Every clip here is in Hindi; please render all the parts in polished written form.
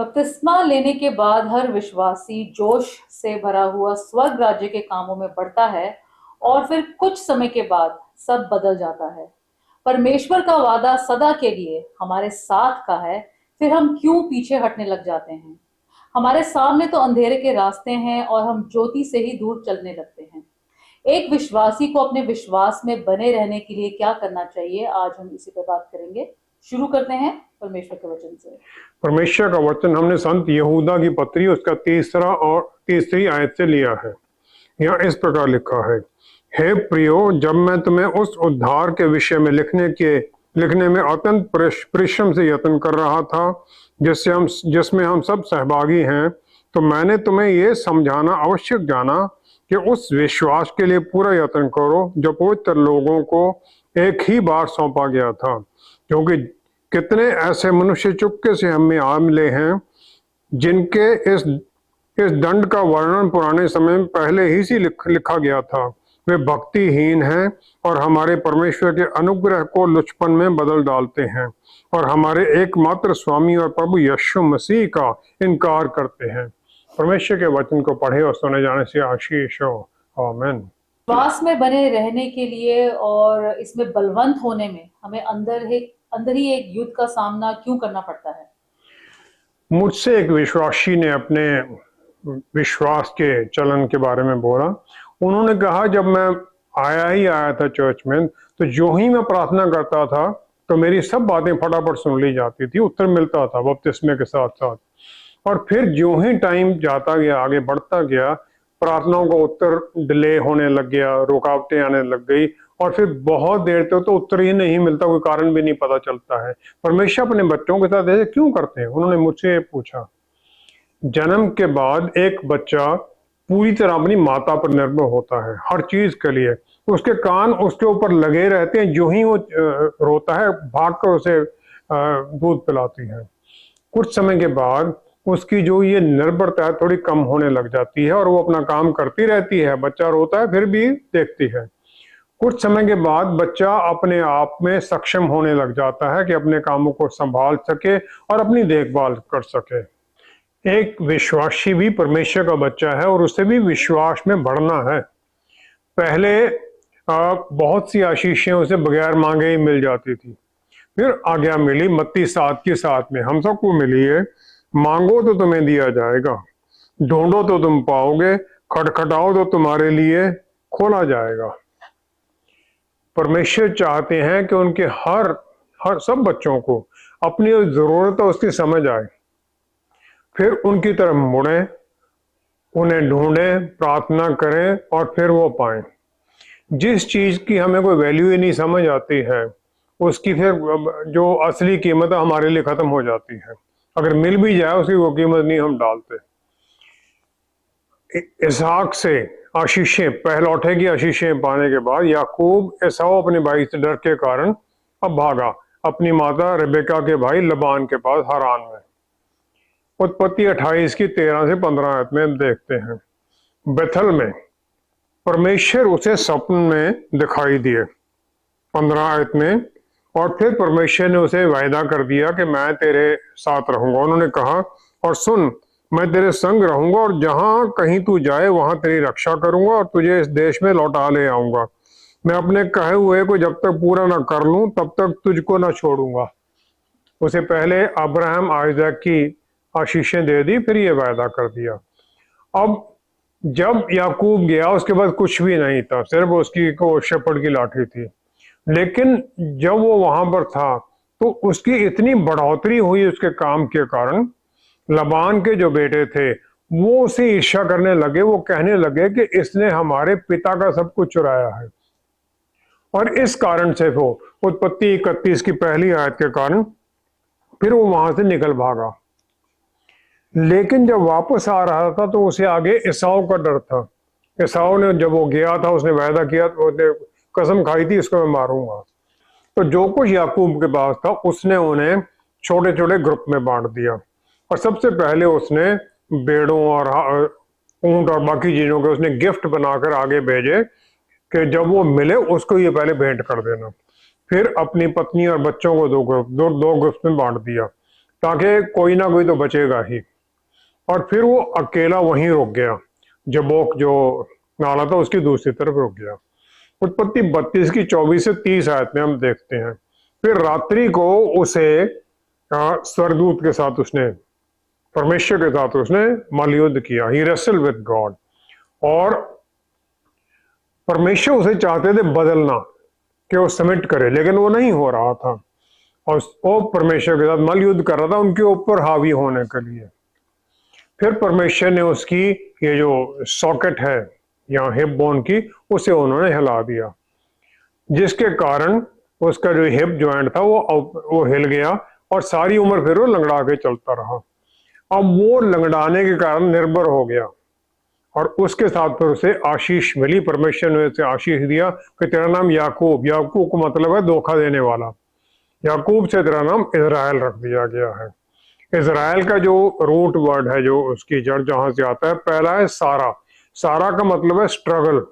बपतिस्मा लेने के बाद हर विश्वासी जोश से भरा हुआ स्वर्ग राज्य के कामों में बढ़ता है और फिर कुछ समय के बाद सब बदल जाता है। परमेश्वर का वादा सदा के लिए हमारे साथ का है, फिर हम क्यों पीछे हटने लग जाते हैं? हमारे सामने तो अंधेरे के रास्ते हैं और हम ज्योति से ही दूर चलने लगते हैं। एक विश्वासी को अपने विश्वास में बने रहने के लिए क्या करना चाहिए, आज हम इसी पर बात करेंगे। शुरू करते हैं परमेश्वर के वचन से। परमेश्वर का वचन हमने संत यहूदा की पत्री उसका तीसरी आयत से लिया है। यहाँ इस प्रकार लिखा है, हे प्रियो, जब मैं तुम्हें उस उद्धार के विषय में लिखने में अत्यंत परिश्रम से यत्न कर रहा था जिसमें हम सब सहभागी हैं, तो मैंने तुम्हें ये समझाना आवश्यक जाना कि उस विश्वास के लिए पूरा यत्न करो जो पवित्र लोगों को एक ही बार सौंपा गया था, क्योंकि कितने ऐसे मनुष्य चुपके से हमें आ मिले हैं जिनके इस दंड का वर्णन पुराने समय में पहले ही से लिखा गया था। वे भक्तिहीन हैं और हमारे परमेश्वर के अनुग्रह को लुचपन में बदल डालते हैं और हमारे एकमात्र स्वामी और प्रभु यीशु मसीह का इनकार करते हैं। परमेश्वर के वचन को पढ़े और सुने जाने से आशीष हो। आमीन। विश्वास में बने रहने के लिए और इसमें बलवंत होने में हमें अंदर ही एक युद्ध का सामना क्यों करना पड़ता है? मुझसे एक विश्वासी ने अपने विश्वास के चलन के बारे में बोला। उन्होंने कहा, जब मैं आया था चर्च में, तो जो ही मैं प्रार्थना करता था तो मेरी सब बातें फटाफट सुन ली जाती थी, उत्तर मिलता था बपतिस्मे के साथ साथ। और फिर जो ही टाइम जाता गया, आगे बढ़ता गया, प्रार्थनाओं का उत्तर डिले होने लग गया, रुकावटें आने लग गई और फिर बहुत देर तक तो उत्तर ही नहीं मिलता, कोई कारण भी नहीं पता चलता है। परमेश्वर अपने बच्चों के साथ ऐसे क्यों करते हैं? उन्होंने मुझसे पूछा। जन्म के बाद एक बच्चा पूरी तरह अपनी माता पर निर्भर होता है हर चीज के लिए। उसके कान उसके ऊपर लगे रहते हैं, जो ही वो रोता है भाग कर उसे दूध पिलाती है। कुछ समय के बाद उसकी जो ये निर्भरता है थोड़ी कम होने लग जाती है और वो अपना काम करती रहती है। बच्चा रोता है फिर भी देखती है। कुछ समय के बाद बच्चा अपने आप में सक्षम होने लग जाता है कि अपने कामों को संभाल सके और अपनी देखभाल कर सके। एक विश्वासी भी परमेश्वर का बच्चा है और उसे भी विश्वास में बढ़ना है। पहले बहुत सी आशीषें उसे बगैर मांगे ही मिल जाती थी, फिर आज्ञा मिली मत्ती 7 के 7 में, हम सबको मिली है, मांगो तो तुम्हें दिया जाएगा, ढूंढो तो तुम पाओगे, खटखटाओ तो तुम्हारे लिए खोला जाएगा। परमेश्वर चाहते हैं कि उनके हर सब बच्चों को अपनी जरूरत उसकी समझ आए, फिर उनकी तरफ मुड़े, उन्हें ढूंढें, प्रार्थना करें और फिर वो पाएं। जिस चीज की हमें कोई वैल्यू ही नहीं समझ आती है, उसकी फिर जो असली कीमत हमारे लिए खत्म हो जाती है। अगर मिल भी जाए उसकी वो कीमत नहीं हम डालते। इसहाक से आशीषें, पहलौठे की आशीषें पाने के बाद याकूब एसाव अपने भाई से डर के कारण अब भागा अपनी माता रेबेका के भाई लबान के पास हारान में। उत्पत्ति 28 की 13 से 15 आयत में हम देखते हैं, बेथल में परमेश्वर उसे स्वप्न में दिखाई दिए 15 आयत में, और फिर परमेश्वर ने उसे वायदा कर दिया कि मैं तेरे साथ रहूंगा। उन्होंने कहा, और सुन, मैं तेरे संग रहूंगा और जहां कहीं तू जाए वहां तेरी रक्षा करूंगा और तुझे इस देश में लौटा ले आऊंगा। मैं अपने कहे हुए को जब तक पूरा ना कर लूं तब तक तुझको ना छोड़ूंगा। उसे पहले अब्राहम आइजक की आशीषें दे दी, फिर ये वायदा कर दिया। अब जब याकूब गया उसके बाद कुछ भी नहीं था, सिर्फ उसकी शेपर्ड की लाठी थी। लेकिन जब वो वहां पर था तो उसकी इतनी बढ़ोतरी हुई उसके काम के कारण, लबान के जो बेटे थे वो उसे ईर्ष्या करने लगे। वो कहने लगे कि इसने हमारे पिता का सब कुछ चुराया है, और इस कारण से वो उत्पत्ति 31 की पहली आयत के कारण फिर वो वहां से निकल भागा। लेकिन जब वापस आ रहा था तो उसे आगे एसाव का डर था। एसाव ने जब वो गया था, उसने वायदा किया, तो उसने कसम खाई थी इसको मैं मारूंगा। तो जो कुछ याकूब के पास था उसने उन्हें छोटे छोटे ग्रुप में बांट दिया, और सबसे पहले उसने भेड़ों और ऊंट और बाकी चीजों के उसने गिफ्ट बनाकर आगे भेजे कि जब वो मिले उसको ये पहले भेंट कर देना। फिर अपनी पत्नी और बच्चों को दो ग्रुप में बांट दिया। ताकि कोई ना कोई तो बचेगा ही। और फिर वो अकेला वहीं रुक गया, जबोक जो नाला था उसकी दूसरी तरफ रुक गया। उत्पत्ति 32 की 24 से 30 आयत में हम देखते हैं, फिर रात्रि को उसे स्वर्गदूत के साथ उसने, परमेश्वर के साथ उसने मल्लयुद्ध किया। ही रेसल विद गॉड। और परमेश्वर उसे चाहते थे बदलना, कि वो सबमिट करे, लेकिन वो नहीं हो रहा था। और वो परमेश्वर के साथ मल्लयुद्ध कर रहा था उनके ऊपर हावी होने के लिए। फिर परमेश्वर ने उसकी ये जो सॉकेट है या हिप बोन की, उसे उन्होंने हिला दिया, जिसके कारण उसका जो हिप जॉइंट था वो हिल गया और सारी उम्र फिर वो लंगड़ा के चलता रहा। अब वो लंगड़ाने के कारण निर्भर हो गया और उसके साथ फिर उसे आशीष मिली। परमेश्वर ने उसे आशीष दिया कि तेरा नाम याकूब, याकूब को मतलब है धोखा देने वाला, याकूब से तेरा नाम इजराइल रख दिया गया है। इजराइल का जो रूट वर्ड है, जो उसकी जड़ जहां से आता है, पहला है सारा। सारा का मतलब है स्ट्रगल,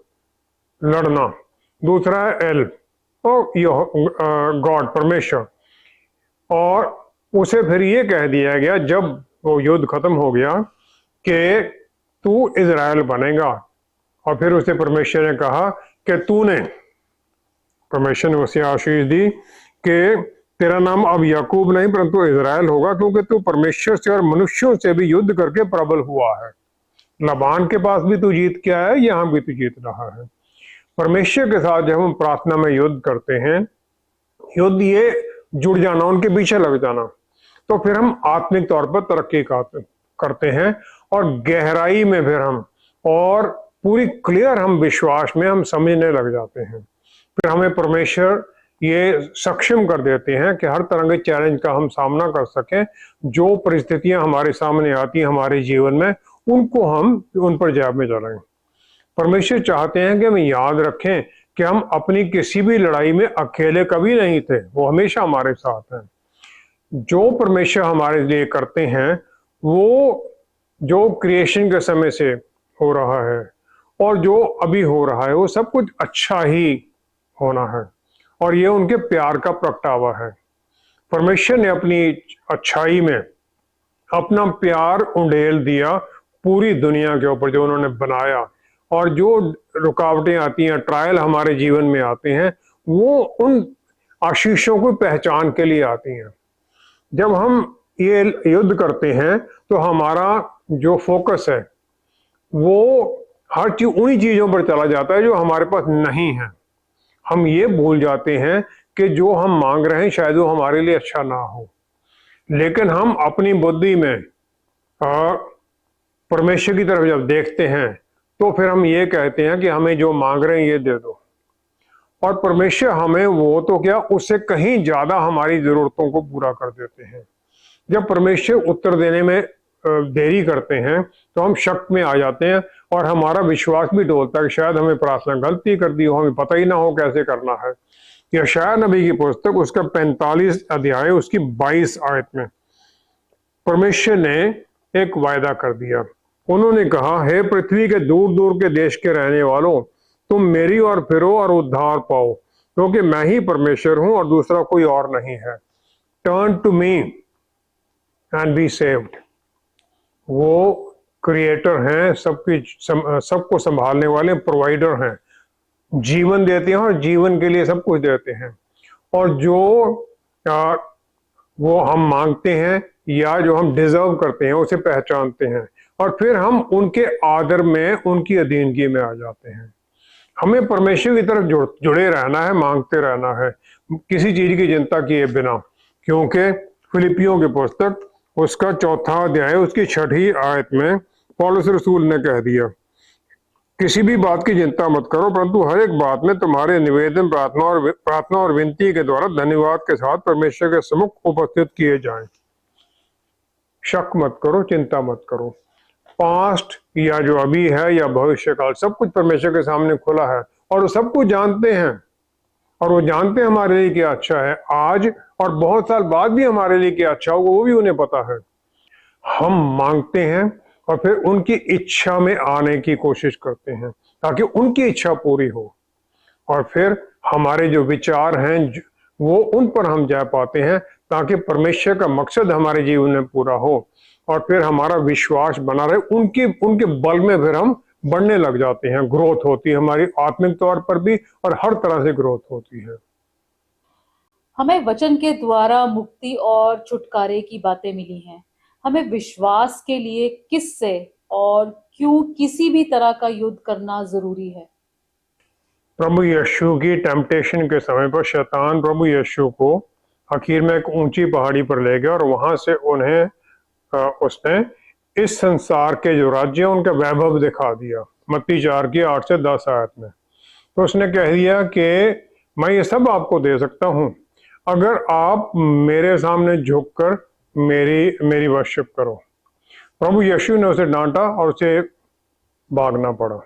लड़ना। दूसरा है एल, गॉड, परमेश्वर। और उसे फिर ये कह दिया गया जब वो युद्ध खत्म हो गया कि तू इजराइल बनेगा। और फिर उसे परमेश्वर ने कहा कि तूने, परमेश्वर ने उसे आशीष दी कि तेरा नाम अब याकूब नहीं परंतु इजराइल होगा, क्योंकि तू परमेश्वर से और मनुष्यों से भी युद्ध करके प्रबल हुआ है। लबान के पास भी तू जीत के आया, यहां भी तू जीत रहा है। परमेश्वर के साथ जब हम प्रार्थना में युद्ध करते हैं, युद्ध ये जुड़ जाना, उनके पीछे लग जाना, तो फिर हम आत्मिक तौर पर तरक्की करते हैं और गहराई में फिर हम और पूरी क्लियर हम विश्वास में हम समझने लग जाते हैं। फिर हमें परमेश्वर ये सक्षम कर देते हैं कि हर तरह के चैलेंज का हम सामना कर सकें। जो परिस्थितियां हमारे सामने आती हैं हमारे जीवन में, उनको हम उन पर जवाब में चलें। परमेश्वर चाहते हैं कि हम याद रखें कि हम अपनी किसी भी लड़ाई में अकेले कभी नहीं थे, वो हमेशा हमारे साथ हैं। जो परमेश्वर हमारे लिए करते हैं वो जो क्रिएशन के समय से हो रहा है और जो अभी हो रहा है, वो सब कुछ अच्छा ही होना है और ये उनके प्यार का प्रगटावा है। परमेश्वर ने अपनी अच्छाई में अपना प्यार उंडेल दिया पूरी दुनिया के ऊपर जो उन्होंने बनाया। और जो रुकावटें आती हैं, ट्रायल हमारे जीवन में आते हैं, वो उन आशीषों को पहचान के लिए आती हैं। जब हम ये युद्ध करते हैं तो हमारा जो फोकस है वो हर चीज उन्हीं चीजों पर चला जाता है जो हमारे पास नहीं है। हम ये भूल जाते हैं कि जो हम मांग रहे हैं शायद वो हमारे लिए अच्छा ना हो, लेकिन हम अपनी बुद्धि में परमेश्वर की तरफ जब देखते हैं तो फिर हम ये कहते हैं कि हमें जो मांग रहे हैं ये दे दो। और परमेश्वर हमें वो तो क्या, उससे कहीं ज्यादा हमारी जरूरतों को पूरा कर देते हैं। जब परमेश्वर उत्तर देने में देरी करते हैं तो हम शक में आ जाते हैं और हमारा विश्वास भी डोलता है कि शायद हमें प्रार्थना गलती कर दी हो, हमें पता ही ना हो कैसे करना है। यशायाह नबी की पुस्तक उसका 45 अध्याय उसकी 22 आयत में परमेश्वर ने एक वायदा कर दिया। उन्होंने कहा, हे पृथ्वी के दूर दूर के देश के रहने वालों, तुम मेरी ओर फिरो और उद्धार पाओ, क्योंकि मैं ही परमेश्वर हूं और दूसरा कोई और नहीं है। Turn to me and be saved. वो क्रिएटर हैं, सबको संभालने वाले प्रोवाइडर हैं, जीवन देते हैं और जीवन के लिए सब कुछ देते हैं। और जो वो हम मांगते हैं या जो हम डिजर्व करते हैं उसे पहचानते हैं और फिर हम उनके आदर में, उनकी अधीनगी में आ जाते हैं। हमें परमेश्वर की तरफ जुड़े रहना है, मांगते रहना है, किसी चीज की चिंता किए बिना। क्योंकि फिलिपियों की पुस्तक उसका 4 अध्याय उसकी 6 आयत में पौलुस रसूल ने कह दिया, किसी भी बात की चिंता मत करो, परंतु हर एक बात में तुम्हारे निवेदन प्रार्थना और विनती के द्वारा धन्यवाद के साथ परमेश्वर के सम्मुख उपस्थित किए जाएं। शक मत करो, चिंता मत करो। पास्ट या जो अभी है या भविष्य काल, सब कुछ परमेश्वर के सामने खुला है और वो सब कुछ जानते हैं। और वो जानते हैं हमारे लिए क्या अच्छा है आज और बहुत साल बाद भी हमारे लिए क्या अच्छा होगा, वो भी उन्हें पता है। हम मांगते हैं और फिर उनकी इच्छा में आने की कोशिश करते हैं ताकि उनकी इच्छा पूरी हो। और फिर हमारे जो विचार हैं वो उन पर हम जा पाते हैं ताकि परमेश्वर का मकसद हमारे जीवन में पूरा हो और फिर हमारा विश्वास बना रहे। उनके उनके बल में फिर हम बढ़ने लग जाते हैं, ग्रोथ होती है हमारी आत्मिक तौर पर भी और हर तरह से ग्रोथ होती है। हमें वचन के द्वारा मुक्ति और छुटकारे की बातें मिली हैं। हमें विश्वास के लिए किससे और क्यों किसी भी तरह का युद्ध करना जरूरी है? प्रभु यीशु की टेम्पटेशन के समय पर शैतान प्रभु यीशु को आखिर में एक ऊंची पहाड़ी पर ले गया और वहां से उसने इस संसार के जो राज्य उनका वैभव दिखा दिया। मत्ती 4 की 8 से 10 आयत में तो उसने कह दिया कि मैं ये सब आपको दे सकता हूं अगर आप मेरे सामने झुककर मेरी वर्शिप करो। प्रभु यीशु ने उसे डांटा और उसे भागना पड़ा,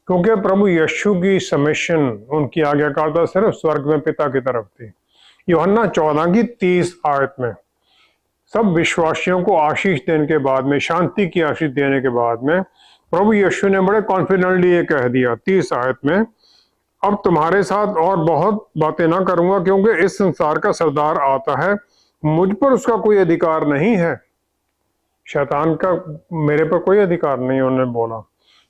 क्योंकि प्रभु यीशु की सबमिशन, उनकी आज्ञाकारिता सिर्फ स्वर्ग में पिता की तरफ थी। यूहन्ना 14 की 30 आयत में सब विश्वासियों को आशीष देने के बाद में, शांति की आशीष देने के बाद में प्रभु यीशु ने बड़े कॉन्फिडेंटली ये कह दिया 30 आयत में, अब तुम्हारे साथ और बहुत बातें ना करूंगा, क्योंकि इस संसार का सरदार आता है, मुझ पर उसका कोई अधिकार नहीं है। शैतान का मेरे पर कोई अधिकार नहीं, उन्होंने बोला।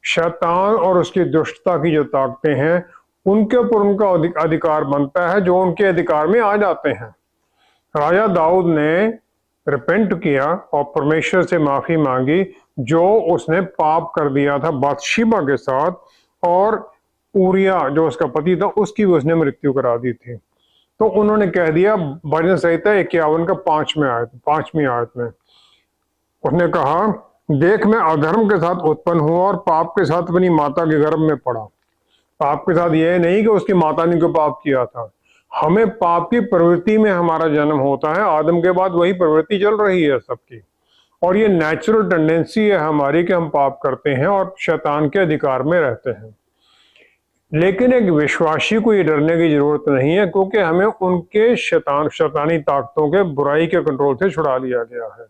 शैतान और उसकी दुष्टता की जो ताकतें हैं उनके ऊपर उनका अधिकार बनता है, जो उनके अधिकार में आ जाते हैं। राजा दाऊद ने रिपेंट किया और परमेश्वर से माफी मांगी जो उसने पाप कर दिया था बातशीबा के साथ, और ऊरिया जो उसका पति था उसकी भी उसने मृत्यु करा दी थी। तो उन्होंने कह दिया भजन संहिता 51 का 5वीं आयत में उसने कहा, देख मैं अधर्म के साथ उत्पन्न हुआ और पाप के साथ अपनी माता के गर्भ में पड़ा। पाप के साथ यह नहीं कि उसकी माता ने कोई पाप किया था, हमें पाप की प्रवृत्ति में हमारा जन्म होता है। आदम के बाद वही प्रवृत्ति चल रही है सबकी, और ये नेचुरल टेंडेंसी है हमारी कि हम पाप करते हैं और शैतान के अधिकार में रहते हैं। लेकिन एक विश्वासी को ये डरने की जरूरत नहीं है, क्योंकि हमें उनके शैतानी ताकतों के बुराई के कंट्रोल से छुड़ा लिया गया है।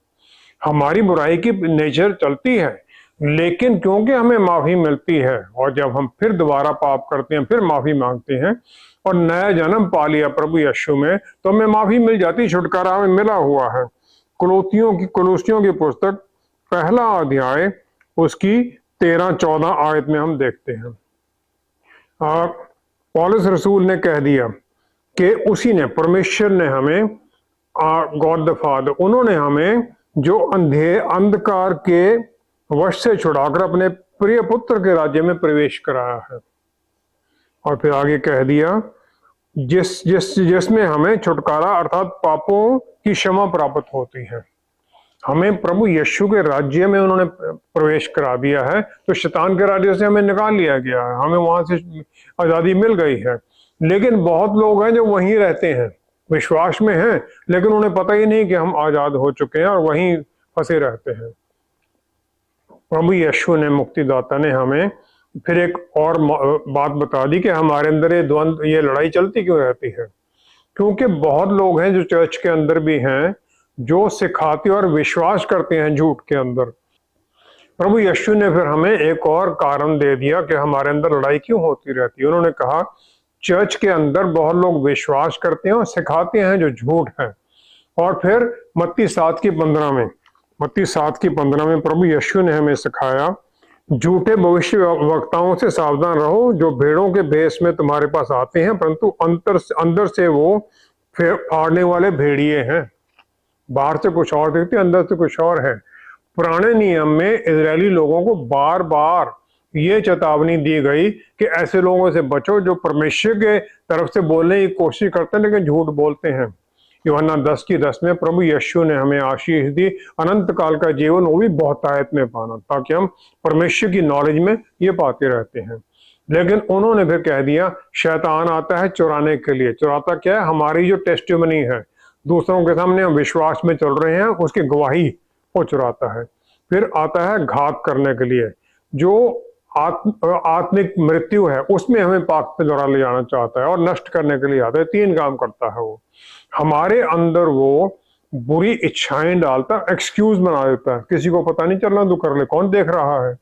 हमारी बुराई की नेचर चलती है, लेकिन क्योंकि हमें माफी मिलती है और जब हम फिर दोबारा पाप करते हैं, फिर माफी मांगते हैं और नया जन्म पा लिया प्रभु यीशु में, तो हमें माफी मिल जाती, छुटकारा हमें मिला हुआ है। कुलूसियों की पुस्तक 1 अध्याय उसकी 13-14 आयत में हम देखते हैं। पौलुस रसूल ने कह दिया कि उसी ने, परमेश्वर ने हमें, गॉड द फादर, उन्होंने हमें जो अंधकार के वश से छुड़ाकर अपने प्रिय पुत्र के राज्य में प्रवेश कराया है। और फिर आगे कह दिया जिसमें हमें छुटकारा अर्थात पापों की क्षमा प्राप्त होती है। हमें प्रभु यीशु के राज्य में उन्होंने प्रवेश करा दिया है, तो शैतान के राज्य से हमें निकाल लिया गया है, हमें वहां से आजादी मिल गई है। लेकिन बहुत लोग हैं जो वहीं रहते हैं, विश्वास में हैं, लेकिन उन्हें पता ही नहीं कि हम आजाद हो चुके हैं और वहीं फंसे रहते हैं। प्रभु यीशु ने, मुक्तिदाता ने, हमें फिर एक और बात बता दी कि हमारे अंदर ये द्वंद्व, ये लड़ाई चलती क्यों रहती है। क्योंकि बहुत लोग हैं जो चर्च के अंदर भी हैं जो सिखाते और विश्वास करते हैं झूठ के अंदर। प्रभु यीशु ने फिर हमें एक और कारण दे दिया कि हमारे अंदर लड़ाई क्यों होती रहती है। उन्होंने कहा चर्च के अंदर बहुत लोग विश्वास करते हैं और सिखाते हैं जो झूठ है। और फिर मत्ती 7 की 15 में प्रभु यीशु ने हमें सिखाया, झूठे भविष्य वक्ताओं से सावधान रहो, जो भेड़ों के भेष में तुम्हारे पास आते हैं, परंतु अंदर से वो फाड़ने वाले भेड़िए हैं। बाहर से कुछ और दिखते, अंदर से कुछ और है। पुराने नियम में इजरायली लोगों को बार बार ये चेतावनी दी गई कि ऐसे लोगों से बचो जो परमेश्वर के तरफ से बोलने की कोशिश करते हैं लेकिन झूठ बोलते हैं। यूहन्ना 10 की 10 में प्रभु यीशु ने हमें आशीष दी अनंत काल का जीवन, वो भी बहुत आयत में पाना, ताकि हम परमेश्वर की नॉलेज में ये पाते रहते हैं। लेकिन उन्होंने फिर कह दिया शैतान आता है चुराने के लिए। चुराता क्या है? हमारी जो टेस्टिमनी है, दूसरों के सामने हम विश्वास में चल रहे हैं, उसकी गवाही वो चुराता है। फिर आता है घात करने के लिए, जो आत्मिक मृत्यु है उसमें हमें पाप पे द्वारा ले जाना चाहता है, और नष्ट करने के लिए आता है। 3 काम करता है वो। हमारे अंदर वो बुरी इच्छाएं डालता, एक्सक्यूज बना देता है, किसी को पता नहीं चलना तू कर ले, कौन देख रहा है।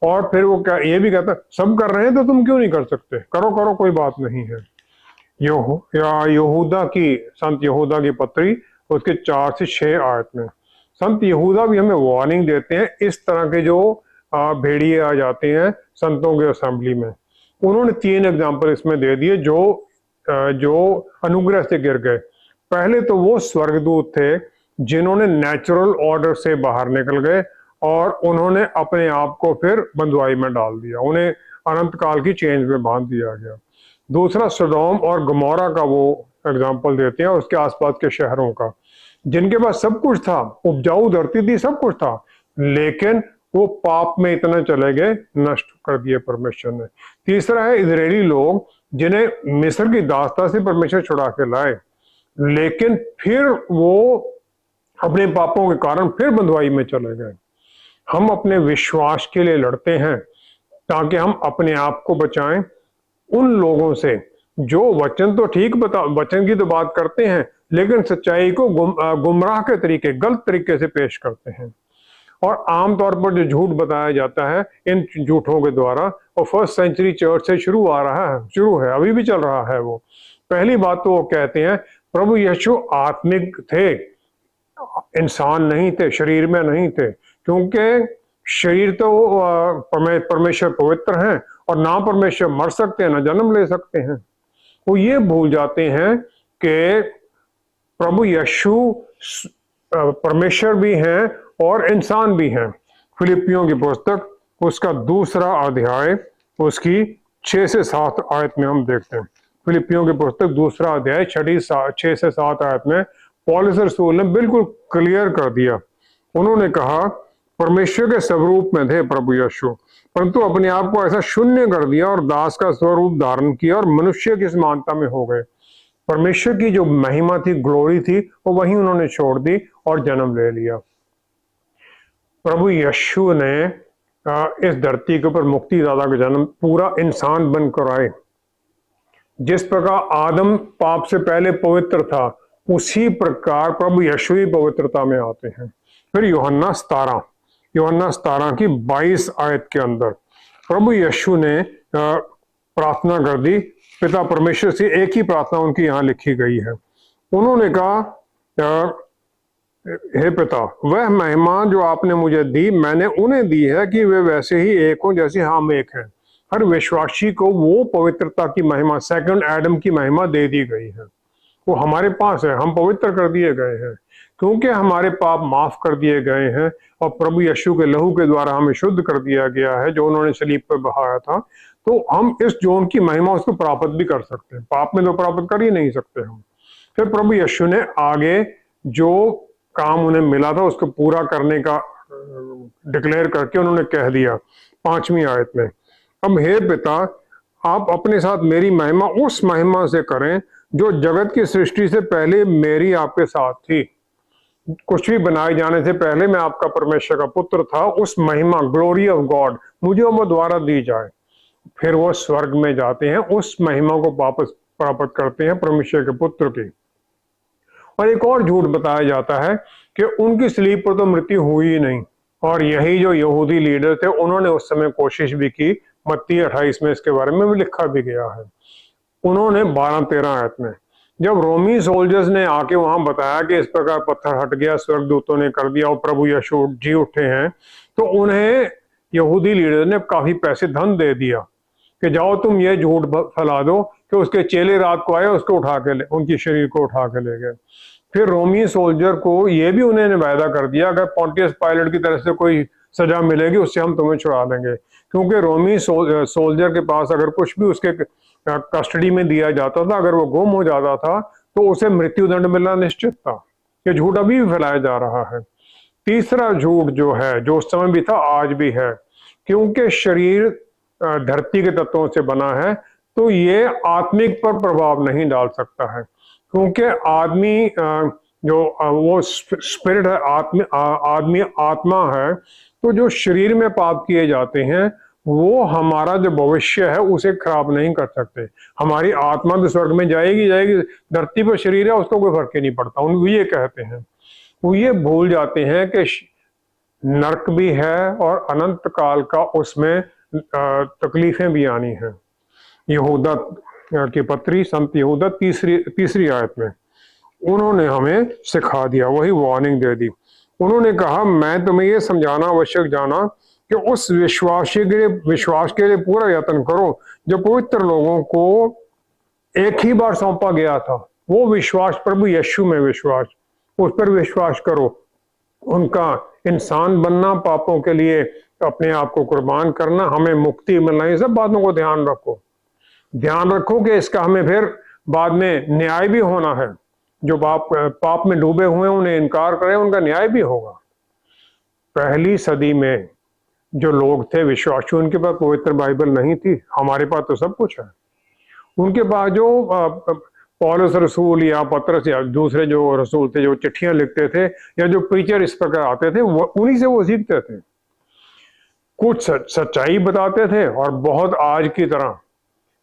और फिर वो क्या ये भी कहता है सब कर रहे हैं तो तुम क्यों नहीं कर सकते, करो करो कोई बात नहीं है। संत यहूदा की पत्री उसके 4 से 6 आयत में। संत यहूदा भी हमें वार्निंग देते हैं इस तरह के जो भेड़िए आ जाते हैं संतों के असेंबली में। उन्होंने 3 एग्जाम्पल इसमें दे दिए जो अनुग्रह से गिर गए। पहले तो वो स्वर्गदूत थे जिन्होंने नेचुरल ऑर्डर से बाहर निकल गए और उन्होंने अपने आप को फिर बंधुआई में डाल दिया, उन्हें अनंत काल की चेंज में बांध दिया गया। दूसरा सदोम और गमोरा का वो एग्जाम्पल देते हैं, उसके आसपास के शहरों का, जिनके पास सब कुछ था, उपजाऊ धरती थी, सब कुछ था, लेकिन वो पाप में इतना चले गए, नष्ट कर दिए परमेश्वर ने। तीसरा है इजरायली लोग जिन्हें मिस्र की दास्ता से परमेश्वर छुड़ा के लाए, लेकिन फिर वो अपने पापों के कारण फिर बंधुआई में चले गए। हम अपने विश्वास के लिए लड़ते हैं ताकि हम अपने आप को बचाएं उन लोगों से जो वचन तो ठीक वचन की तो बात करते हैं, लेकिन सच्चाई को गुमराह के तरीके, गलत तरीके से पेश करते हैं। और आमतौर पर जो झूठ बताया जाता है इन झूठों के द्वारा, और फर्स्ट सेंचुरी चर्च से शुरू है, अभी भी चल रहा है। वो पहली बात तो वो कहते हैं प्रभु यीशु आत्मिक थे, इंसान नहीं थे, शरीर में नहीं थे, क्योंकि शरीर तो परमेश्वर पवित्र हैं और ना परमेश्वर मर सकते हैं ना जन्म ले सकते हैं। वो ये भूल जाते हैं कि प्रभु यीशु परमेश्वर भी हैं और इंसान भी हैं। फिलिपियों की पुस्तक उसका 2 अध्याय उसकी 6 से 7 आयत में हम देखते हैं। फिलिपियों की पुस्तक 2 अध्याय 6 से 7 आयत में पौलुस रसूल ने बिल्कुल क्लियर कर दिया। उन्होंने कहा परमेश्वर के स्वरूप में थे प्रभु यीशु, परंतु अपने आप को ऐसा शून्य कर दिया और दास का स्वरूप धारण किया और मनुष्य की समानता में हो गए। परमेश्वर की जो महिमा थी, ग्लोरी थी, वो वहीं उन्होंने छोड़ दी और जन्म ले लिया। प्रभु यीशु ने इस धरती के ऊपर मुक्तिदाता का जन्म पूरा इंसान बनकर आए। जिस प्रकार आदम पाप से पहले पवित्र था, उसी प्रकार प्रभु यीशु ही पवित्रता में आते हैं। फिर यूहन्ना 17 की 22 आयत के अंदर प्रभु यीशु ने प्रार्थना कर दी पिता परमेश्वर से। एक ही प्रार्थना उनकी यहाँ लिखी गई है। उन्होंने कहा हे पिता, वह महिमा जो आपने मुझे दी मैंने उन्हें दी है कि वे वैसे ही एक हों जैसे हम एक हैं। हर विश्वासी को वो पवित्रता की महिमा, सेकंड एडम की महिमा दे दी गई है। वो हमारे पास है, हम पवित्र कर दिए गए हैं क्योंकि हमारे पाप माफ कर दिए गए हैं और प्रभु यीशु के लहू के द्वारा हमें शुद्ध कर दिया गया है जो उन्होंने सलीब पर बहाया था। तो हम इस जोन की महिमा उसको प्राप्त भी कर सकते हैं, पाप में तो प्राप्त कर ही नहीं सकते हम। फिर प्रभु यीशु ने आगे जो काम उन्हें मिला था उसको पूरा करने का डिक्लेयर करके उन्होंने कह दिया 5वीं आयत में, अब हे पिता, आप अपने साथ मेरी महिमा उस महिमा से करें जो जगत की सृष्टि से पहले मेरी आपके साथ थी। कुछ भी बनाए जाने से पहले मैं आपका परमेश्वर का पुत्र था। उस महिमा, ग्लोरी ऑफ गॉड, मुझे वो द्वारा दी जाए। फिर वो स्वर्ग में जाते हैं, उस महिमा को वापस प्राप्त करते हैं परमेश्वर के पुत्र की। और एक और झूठ बताया जाता है कि उनकी सलीब पर तो मृत्यु हुई ही नहीं। और यही जो यहूदी लीडर थे उन्होंने उस समय कोशिश भी की। मत्ती 28 में इसके बारे में भी लिखा भी गया है। उन्होंने 12-13 आयत में जब रोमी सोल्जर्स ने आके वहां बताया कि इस प्रकार पत्थर हट गया, स्वर्गदूतों ने कर दिया और प्रभु यीशु जी उठे हैं, तो उन्हें यहूदी लीडर ने काफी पैसे धन दे दिया कि जाओ तुम ये झूठ फैला दो कि उसके चेले रात को आए, उसको उठा के उनकी शरीर को उठा के ले गए। फिर रोमी सोल्जर को ये भी उन्होंने वायदा कर दिया अगर पॉन्टियस पायलट की तरफ से कोई सजा मिलेगी उससे हम तुम्हें छुड़ा देंगे, क्योंकि रोमी सोल्जर के पास अगर कुछ भी उसके कस्टडी में दिया जाता था, अगर वो गुम हो जाता था तो उसे मृत्युदंड मिलना निश्चित था। ये झूठ अभी भी फैलाया जा रहा है। तीसरा झूठ जो है, जो उस समय भी था आज भी है, क्योंकि शरीर धरती के तत्वों से बना है तो ये आत्मिक पर प्रभाव नहीं डाल सकता है, क्योंकि आदमी जो वो स्पिरिट है, आदमी आत्मा है, तो जो शरीर में पाप किए जाते हैं वो हमारा जो भविष्य है उसे खराब नहीं कर सकते। हमारी आत्मा तो स्वर्ग में जाएगी, धरती पर शरीर है उसको कोई फर्क ही नहीं पड़ता। उन ये कहते हैं, वो ये भूल जाते हैं कि नरक भी है और अनंत काल का उसमें तकलीफें भी आनी हैं। यहूदा की पत्री, संत यहूदा 3 आयत में उन्होंने हमें सिखा दिया, वही वार्निंग दे दी। उन्होंने कहा मैं तुम्हें ये समझाना आवश्यक जाना कि उस विश्वास के लिए पूरा यत्न करो जो पवित्र लोगों को एक ही बार सौंपा गया था। वो विश्वास, प्रभु यीशु में विश्वास, उस पर विश्वास करो। उनका इंसान बनना, पापों के लिए अपने आप को कुर्बान करना, हमें मुक्ति मिलना, ये सब बातों को ध्यान रखो। ध्यान रखो कि इसका हमें फिर बाद में न्याय भी होना है। जो पाप में डूबे हुए हैं, उन्हें इनकार करें, उनका न्याय भी होगा। पहली सदी में जो लोग थे विश्वासी, उनके पास पवित्र बाइबल नहीं थी। हमारे पास तो सब कुछ है। उनके पास जो पौलुस रसूल या पतरस या दूसरे जो रसूल थे, जो चिट्ठियां लिखते थे या जो प्रीचर इस प्रकार आते थे, उन्हीं से वो सीखते थे। कुछ सच्चाई बताते थे और बहुत आज की तरह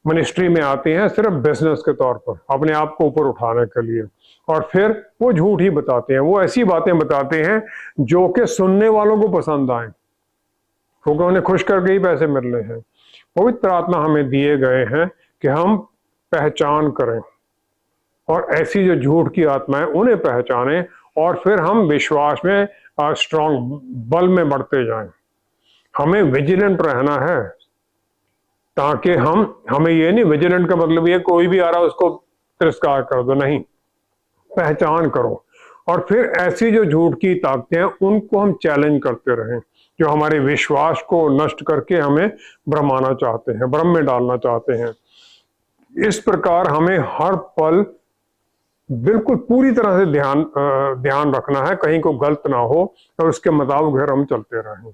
मिनिस्ट्री में आते हैं सिर्फ बिजनेस के तौर पर, अपने आप को ऊपर उठाने के लिए, और फिर वो झूठ ही बताते हैं। वो ऐसी बातें बताते हैं जो कि सुनने वालों को पसंद आए, क्योंकि उन्हें खुश करके ही पैसे मिल रहे हैं। पवित्र आत्मा हमें दिए गए हैं कि हम पहचान करें और ऐसी जो झूठ की आत्मा है उन्हें पहचानें, और फिर हम विश्वास में स्ट्रांग बल में बढ़ते जाएं। हमें विजिलेंट रहना है, ताकि हमें ये नहीं, विजिलेंट का मतलब ये कोई भी आ रहा है उसको तिरस्कार कर दो, नहीं, पहचान करो। और फिर ऐसी जो झूठ की ताकतें हैं उनको हम चैलेंज करते रहें, जो हमारे विश्वास को नष्ट करके हमें भ्रमाना चाहते हैं, भ्रम में डालना चाहते हैं। इस प्रकार हमें हर पल बिल्कुल पूरी तरह से ध्यान रखना है, कहीं को गलत ना हो, और उसके मुताबिक फिर हम चलते रहें।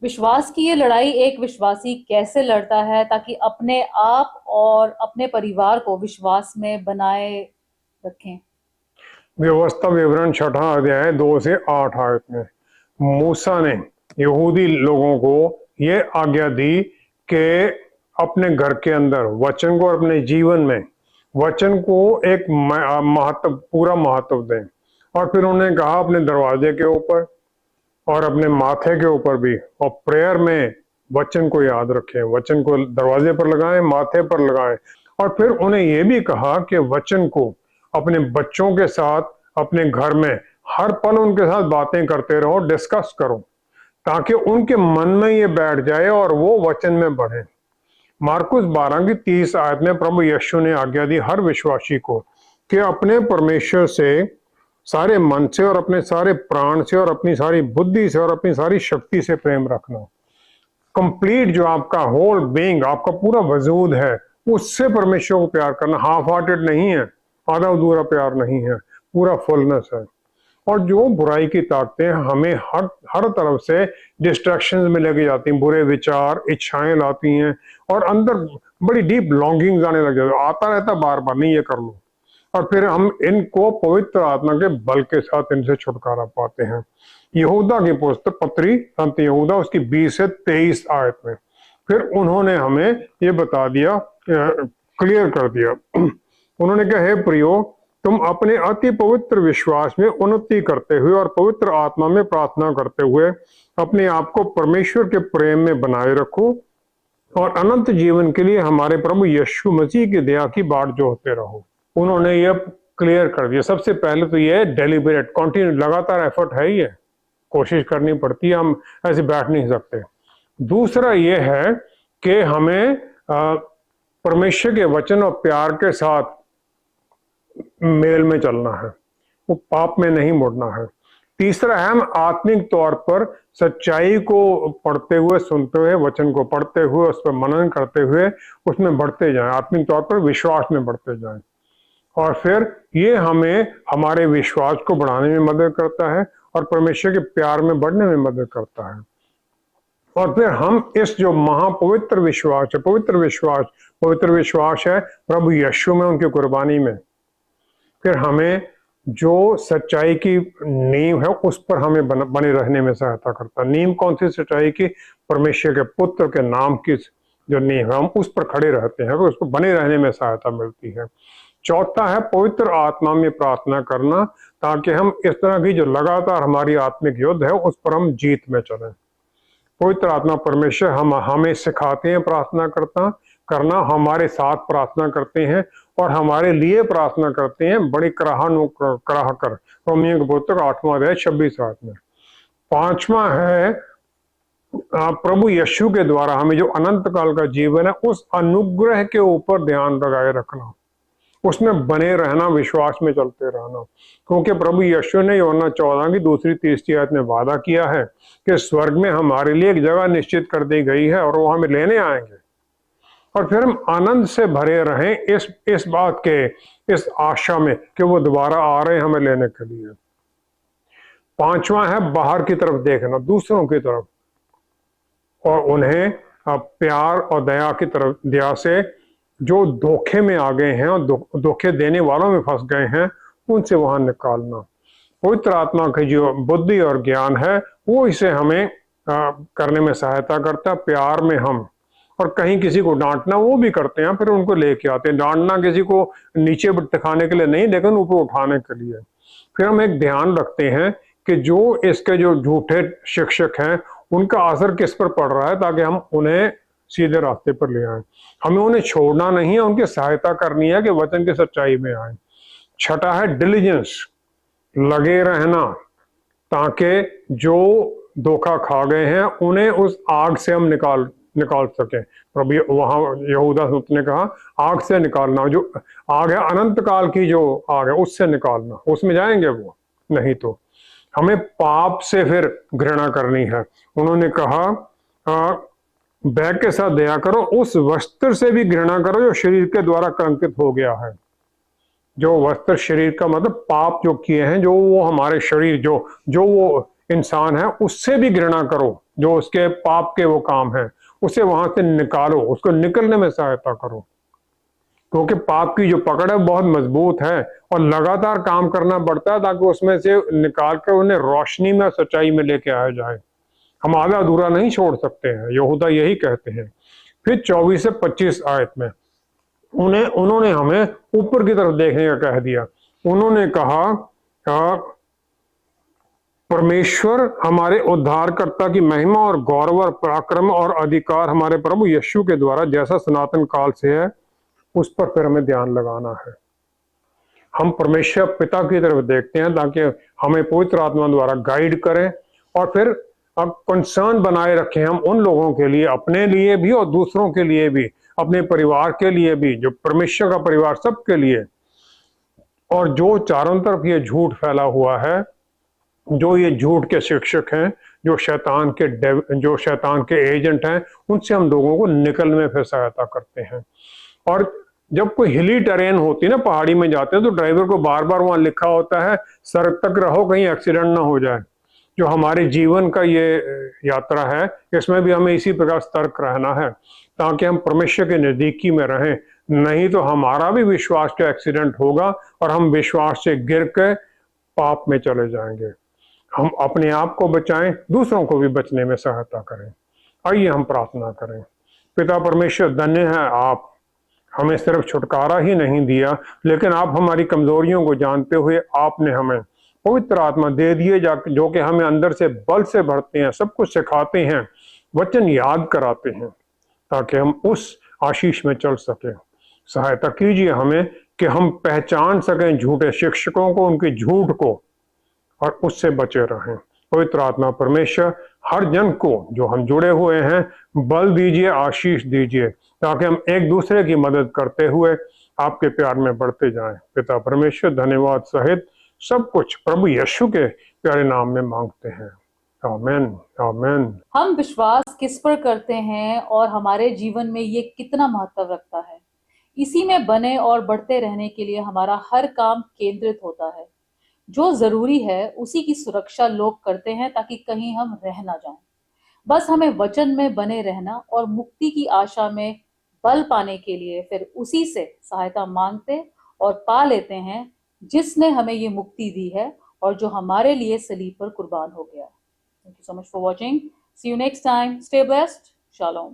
विश्वास की ये लड़ाई एक विश्वासी कैसे लड़ता है ताकि अपने आप और अपने परिवार को विश्वास में बनाए रखें? व्यवस्था विवरण 6 अध्याय 2 से 8 आयत में मूसा ने यहूदी लोगों को ये आज्ञा दी कि अपने घर के अंदर वचन को और अपने जीवन में वचन को एक पूरा महत्व दें। और फिर उन्होंने कहा अपने दरवाजे के ऊपर और अपने माथे के ऊपर भी, और प्रेयर में वचन को याद रखें, वचन को दरवाजे पर लगाएं, माथे पर लगाएं। और फिर उन्हें यह भी कहा कि वचन को अपने बच्चों के साथ, अपने घर में हर पल उनके साथ बातें करते रहो, डिस्कस करो, ताकि उनके मन में ये बैठ जाए और वो वचन में बढ़े। मार्कुस 12 की 30 आयत में प्रभु यीशु ने आज्ञा दी हर विश्वासी को कि अपने परमेश्वर से सारे मन से और अपने सारे प्राण से और अपनी सारी बुद्धि से और अपनी सारी शक्ति से प्रेम रखना। कंप्लीट जो आपका होल बीइंग, आपका पूरा वजूद है, उससे परमेश्वर को प्यार करना। हाफ हार्टेड नहीं है, आधा अधूरा प्यार नहीं है, पूरा फुलनेस है। और जो बुराई की ताकतें हमें हर तरफ से डिस्ट्रैक्शंस में लेके जाती हैं, बुरे विचार, इच्छाएं लाती हैं, और अंदर बड़ी डीप लॉन्गिंग्स आने लग जाती है, आता रहता बार बार, नहीं ये कर लो। और फिर हम इनको पवित्र आत्मा के बल के साथ इनसे छुटकारा पाते हैं। यहूदा की पुस्तक पत्री संत यहूदा उसकी 20 से 23 आयत में फिर उन्होंने हमें ये बता दिया, क्लियर कर दिया। उन्होंने कहा, हे प्रियो, तुम अपने अति पवित्र विश्वास में उन्नति करते हुए और पवित्र आत्मा में प्रार्थना करते हुए अपने आप को परमेश्वर के प्रेम में बनाए रखो, और अनंत जीवन के लिए हमारे प्रभु यीशु मसीह की दया की बाट जोहते रहो। उन्होंने ये क्लियर कर दिया। सबसे पहले तो ये डेलिबरेट, कंटिन्यू, लगातार एफर्ट है, ये कोशिश करनी पड़ती है, हम ऐसे बैठ नहीं सकते। दूसरा ये है कि हमें परमेश्वर के वचन और प्यार के साथ मेल में चलना है, वो पाप में नहीं मुड़ना है। तीसरा है, हम आत्मिक तौर पर सच्चाई को पढ़ते हुए, सुनते हुए, वचन को पढ़ते हुए, उस पर मनन करते हुए उसमें बढ़ते जाएं, आत्मिक तौर पर विश्वास में बढ़ते जाएं। और फिर ये हमें हमारे विश्वास को बढ़ाने में मदद करता है और परमेश्वर के प्यार में बढ़ने में मदद करता है। और फिर हम इस जो महापवित्र विश्वास है, पवित्र विश्वास है प्रभु यीशु में, उनकी कुर्बानी में, फिर हमें जो सच्चाई की नींव है उस पर हमें बने रहने में सहायता करता है। नींव कौन सी सच्चाई की? परमेश्वर के पुत्र के नाम की जो नींव है, हम उस पर खड़े रहते हैं, तो उस पर बने रहने में सहायता मिलती है। चौथा है पवित्र आत्मा में प्रार्थना करना, ताकि हम इस तरह की जो लगातार हमारी आत्मिक युद्ध है उस पर हम जीत में चलें। पवित्र आत्मा परमेश्वर हमें सिखाते हैं प्रार्थना करना, हमारे साथ प्रार्थना करते हैं और हमारे लिए प्रार्थना करते हैं, बड़ी कराह कर। रोमियो के पुस्तक 8वां अध्याय 26 आयत में। पांचवा है प्रभु यीशु के द्वारा हमें जो अनंत काल का जीवन है, उस अनुग्रह के ऊपर ध्यान लगाए रखना, उसमें बने रहना, विश्वास में चलते रहना। क्योंकि प्रभु यीशु ने यूहन्ना 14 की 2-3 आयत में वादा किया है कि स्वर्ग में हमारे लिए एक जगह निश्चित कर दी गई है और वो हमें लेने आएंगे और फिर हम आनंद से भरे रहें इस बात के, इस आशा में कि वो दोबारा आ रहे हैं हमें लेने के लिए। पांचवा है बाहर की तरफ देखना, दूसरों की तरफ, और उन्हें प्यार और दया से जो धोखे में आ गए हैं और धोखे देने वालों में फंस गए हैं, उनसे वहां निकालना। पवित्र आत्मा की जो बुद्धि और ज्ञान है वो इसे हमें करने में सहायता करता है। प्यार में हम, और कहीं किसी को डांटना वो भी करते हैं, फिर उनको लेके आते हैं। डांटना किसी को नीचे दिखाने के लिए नहीं, लेकिन ऊपर उठाने के लिए। फिर हम एक ध्यान रखते हैं कि जो इसके जो झूठे शिक्षक हैं उनका असर किस पर पड़ रहा है, ताकि हम उन्हें सीधे रास्ते पर ले आए। हमें उन्हें छोड़ना नहीं है, उनकी सहायता करनी है कि वचन की सच्चाई में आए। छठा है डिलीजेंस, लगे रहना, ताकि जो धोखा खा गए हैं उन्हें उस आग से हम निकाल सके। प्रभु वहां यहूदा ने कहा आग से निकालना, जो आग है अनंत काल की जो आग है उससे निकालना, उसमें जाएंगे वो नहीं। तो हमें पाप से फिर घृणा करनी है। उन्होंने कहा बैग के साथ दया करो, उस वस्त्र से भी घृणा करो जो शरीर के द्वारा कलंकित हो गया है। जो वस्त्र शरीर का मतलब पाप जो किए हैं, जो वो हमारे शरीर जो वो इंसान है उससे भी घृणा करो, जो उसके पाप के वो काम है उसे वहां से निकालो, उसको निकलने में सहायता करो। क्योंकि पाप की जो पकड़ है बहुत मजबूत है और लगातार काम करना पड़ता है ताकि उसमें से निकाल कर उन्हें रोशनी में, सच्चाई में लेके आया जाए। हम आधा अधूरा नहीं छोड़ सकते हैं, यहूदा यही कहते हैं। फिर 24 से 25 आयत में उन्होंने हमें ऊपर की तरफ देखने का कह दिया। उन्होंने कहा परमेश्वर हमारे उद्धारकर्ता की महिमा और गौरव और पराक्रम और अधिकार हमारे प्रभु यीशु के द्वारा जैसा सनातन काल से है, उस पर फिर हमें ध्यान लगाना है। हम परमेश्वर पिता की तरफ देखते हैं ताकि हमें पवित्र आत्मा द्वारा गाइड करें और फिर अब कंसर्न बनाए रखें हम उन लोगों के लिए, अपने लिए भी और दूसरों के लिए भी, अपने परिवार के लिए भी, जो परमेश्वर का परिवार सबके लिए। और जो चारों तरफ ये झूठ फैला हुआ है, जो ये झूठ के शिक्षक हैं, जो शैतान के एजेंट हैं, उनसे हम लोगों को निकलने में फिर सहायता करते हैं। और जब कोई हिली टेरेन होती है ना, पहाड़ी में जाते हैं, तो ड्राइवर को बार बार वहां लिखा होता है सड़क तक रहो कहीं एक्सीडेंट ना हो जाए। जो हमारे जीवन का ये यात्रा है, इसमें भी हमें इसी प्रकार सतर्क रहना है ताकि हम परमेश्वर के नजदीकी में रहें। नहीं तो हमारा भी विश्वास का एक्सीडेंट होगा और हम विश्वास से गिर के पाप में चले जाएंगे। हम अपने आप को बचाएं, दूसरों को भी बचने में सहायता करें। आइए हम प्रार्थना करें। पिता परमेश्वर, धन्य है आप, हमें सिर्फ छुटकारा ही नहीं दिया, लेकिन आप हमारी कमजोरियों को जानते हुए आपने हमें पवित्र आत्मा दे दिए जो कि हमें अंदर से बल से भरते हैं, सब कुछ सिखाते हैं, वचन याद कराते हैं, ताकि हम उस आशीष में चल सकें। सहायता कीजिए हमें कि हम पहचान सकें झूठे शिक्षकों को, उनके झूठ को, और उससे बचे रहें। पवित्र आत्मा परमेश्वर हर जन को जो हम जुड़े हुए हैं बल दीजिए, आशीष दीजिए, ताकि हम एक दूसरे की मदद करते हुए आपके प्यार में बढ़ते जाएं। पिता परमेश्वर, धन्यवाद सहित सब कुछ प्रभु यीशु के प्यारे नाम में मांगते हैं। आमीन, आमीन। हम विश्वास किस पर करते हैं और हमारे जीवन में ये कितना महत्व रखता है, इसी में बने और बढ़ते रहने के लिए हमारा हर काम केंद्रित होता है। जो जरूरी है उसी की सुरक्षा लोग करते हैं ताकि कहीं हम रह ना जाएं। बस हमें वचन में बने रहना और मुक्ति की आशा में बल पाने के लिए फिर उसी से सहायता मांगते और पा लेते हैं जिसने हमें ये मुक्ति दी है और जो हमारे लिए सलीब पर कुर्बान हो गया। Thank you so much for watching. See you next time. Stay blessed. Shalom.